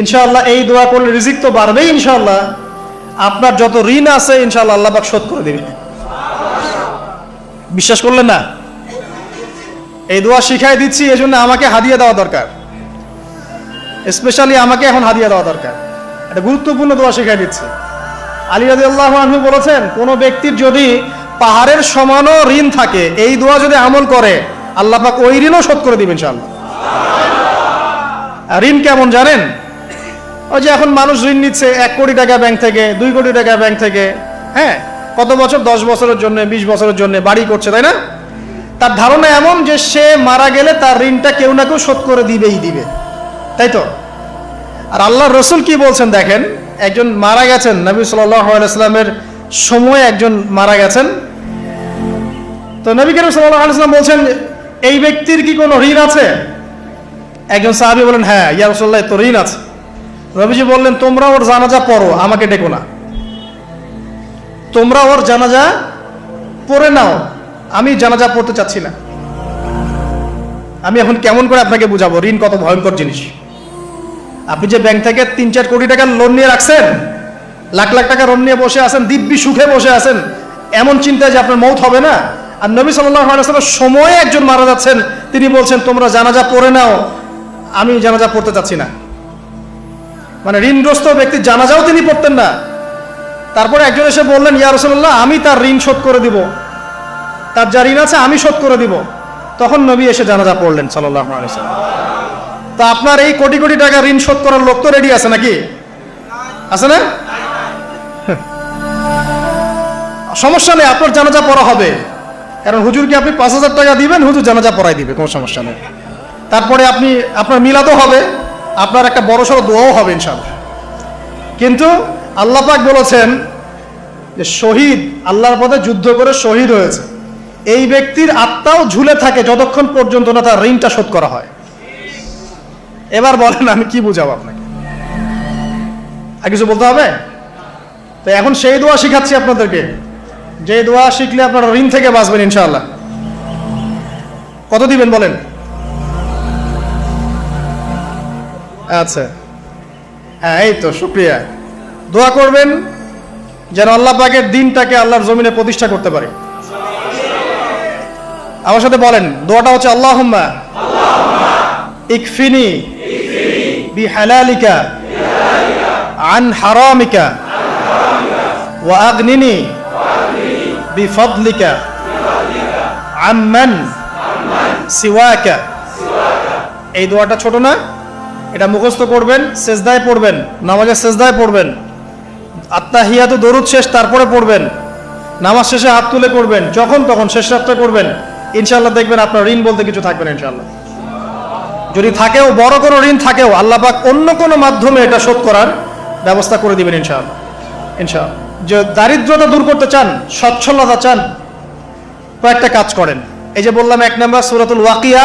ইনশাআল্লাহ এই দোয়া করলে রিজিক তো বাড়বেই ইনশাআল্লাহ। আপনার যত ঋণ আছে ইনশাআল্লাহ আল্লাহ পাক শোধ করে দেবে। বিশ্বাস করলেন না? এই দোয়া শিখাই দিচ্ছি, এজন্য আমাকে হাদিয়া দেওয়া দরকার, স্পেশালি আমাকে এখন হাদিয়া দেওয়া দরকার। এটা গুরুত্বপূর্ণ দোয়া শিখাই দিচ্ছি। আলী রাদিয়াল্লাহু আনহু বলেছেন, কোন ব্যক্তির যদি পাহাড়ের সমানও ঋণ থাকে, এই দোয়া যদি আমল করে আল্লাহ পাক ওই ঋণও শোধ করে দিবেন ইনশাআল্লাহ। ঋণ কেমন জানেন? ওই যে এখন মানুষ ঋণ নিচ্ছে 1 কোটি টাকা ব্যাংক থেকে, 2 কোটি টাকা ব্যাংক থেকে, হ্যাঁ, কত বছর, 10 বছরের জন্য, 20 বছরের জন্য বাড়ি করছে, তাই না? তার ধারণা এমন যে সে মারা গেলে তার ঋণটা কেউ না কেউ শোধ করে দিবেই দিবে, তাই তো? আর আল্লাহর রাসূল কি বলছেন দেখেন, একজন মারা গেছেন, নবী সাল্লাল্লাহু আলাইহি ওয়াসাল্লামের সময় একজন মারা গেছেন। তো নবী করিম সাল্লাল্লাহু আলাইহি ওয়াসাল্লাম বলছেন, এই ব্যক্তির কি কোনো ঋণ আছে? একজন সাহাবী বলেন, হ্যাঁ ইয়া রাসূলুল্লাহ, তো ঋণ আছে। নবীজি বললেন, তোমরা ওর জানাজা পড়ো, আমাকে ডেকো না। তোমরা ওর জানাজা পড়ে নাও, আমি জানাজা পড়তে চাচ্ছি না। আমি এখন কেমন করে আপনাকে বুঝাবো ঋণ কত ভয়ঙ্কর জিনিস। আপনি যে ব্যাংক থেকে 3-4 কোটি টাকার লোন নিয়ে রাখছেন, লাখ লাখ টাকা লোন নিয়ে বসে আছেন, দিব্যি সুখে বসে আছেন, এমন চিন্তায় যে আপনার মৌত হবে না। আর নবী সাল্লাল্লাহু আলাইহি ওয়াসাল্লামের সময়ে একজন মারা যাচ্ছেন, তিনি বলছেন তোমরা জানাজা পড়ে নাও, আমি জানাজা পড়তে চাচ্ছি না। মানে ঋণগ্রস্ত ব্যক্তির জানাজাও তিনি পড়তেন না। তারপরে একজন এসে বললেন, ইয়া রাসূলুল্লাহ, আমি তার ঋণ শোধ করে দিব, তার যা ঋণ আছে আমি শোধ করে দিব। তখন নবী এসে জানাজা পড়লেন সাল্লাল্লাহু আলাইহি ওয়াসাল্লাম। তো আপনার এই কোটি কোটি টাকা ঋণ শোধ করার লোক তো রেডি আছে নাকি? আছে না? সমস্যা নেই, আপনার জানাজা পড়া হবে। কারণ হুজুরকে আপনি 5,000 টাকা দিবেন, হুজুর জানাজা পড়াই দিবে, কোনো সমস্যা নেই। তারপরে আপনার মিলাদও হবে, আপনার একটা বড়সড় দোয়াও হবে ইনশাআল্লাহ। কিন্তু আল্লাহ পাক বলেছেন যে শহীদ, আল্লাহর পথে যুদ্ধ করে শহীদ হয়েছে, এই ব্যক্তির আত্মাও ঝুলে থাকে যতক্ষণ পর্যন্ত না তার ঋণটা শোধ করা হয়। এবার বলেন আমি কি বুঝাবো আপনাকে? আর কিছু বলতে হবে? তো এখন সেই দোয়া শিখাচ্ছি আপনাদেরকে, যে দোয়া শিখলে আপনারা ঋণ থেকে বাঁচবেন ইনশাআল্লাহ। কত দিবেন বলেন? আচ্ছা, হ্যাঁ, এই তো শুকরিয়া। দোয়া করবেন যেন আল্লাহ পাকের দিনটাকে আল্লাহর জমিনে প্রতিষ্ঠা করতে পারে। আমার সাথে বলেন, দোয়াটা হচ্ছে আল্লাহুম্মা ইকফিনি বিহালালিকা আন হারামিকা ওয়া আগনিনি বিফদলিকা আম্মান সিওয়াকা। এই দোয়াটা ছোট না? এটা মুখস্থ করবেন, সেজদায় পড়বেন, নামাজের সেজদায় পড়বেন, আত্তাহিয়াতু দরুদ শেষ তারপরে পড়বেন, নামাজ শেষে হাত তুলে করবেন, যখন তখন শেষ রাত্রে করবেন। ইনশাআল্লাহ দেখবেন আপনার ঋণ বলতে কিছু থাকবে না ইনশাআল্লাহ। যদি থাকেও, বড় কোনো ঋণ থাকেও, আল্লাহ পাক অন্য কোনো মাধ্যমে এটা শোধ করার ব্যবস্থা করে দিবেন ইনশাআল্লাহ। ইনশাআল্লাহ। যে দারিদ্রতা দূর করতে চান, সচ্ছলতা চান, কয়েকটা কাজ করেন। এই যে বললাম, 1 নাম্বার সূরাতুল ওয়াকিয়া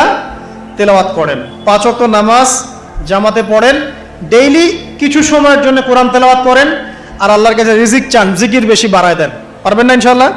তেলাওয়াত করেন, 5 ওয়াক্ত নামাজ জামাতে পড়েন, ডেইলি কিছু সময়ের জন্য কোরআন তেলাওয়াত করেন, আর আল্লাহর কাছে রিজিক চান, জিকির বেশি বাড়ায় দেন। পারবেন না ইনশাআল্লাহ?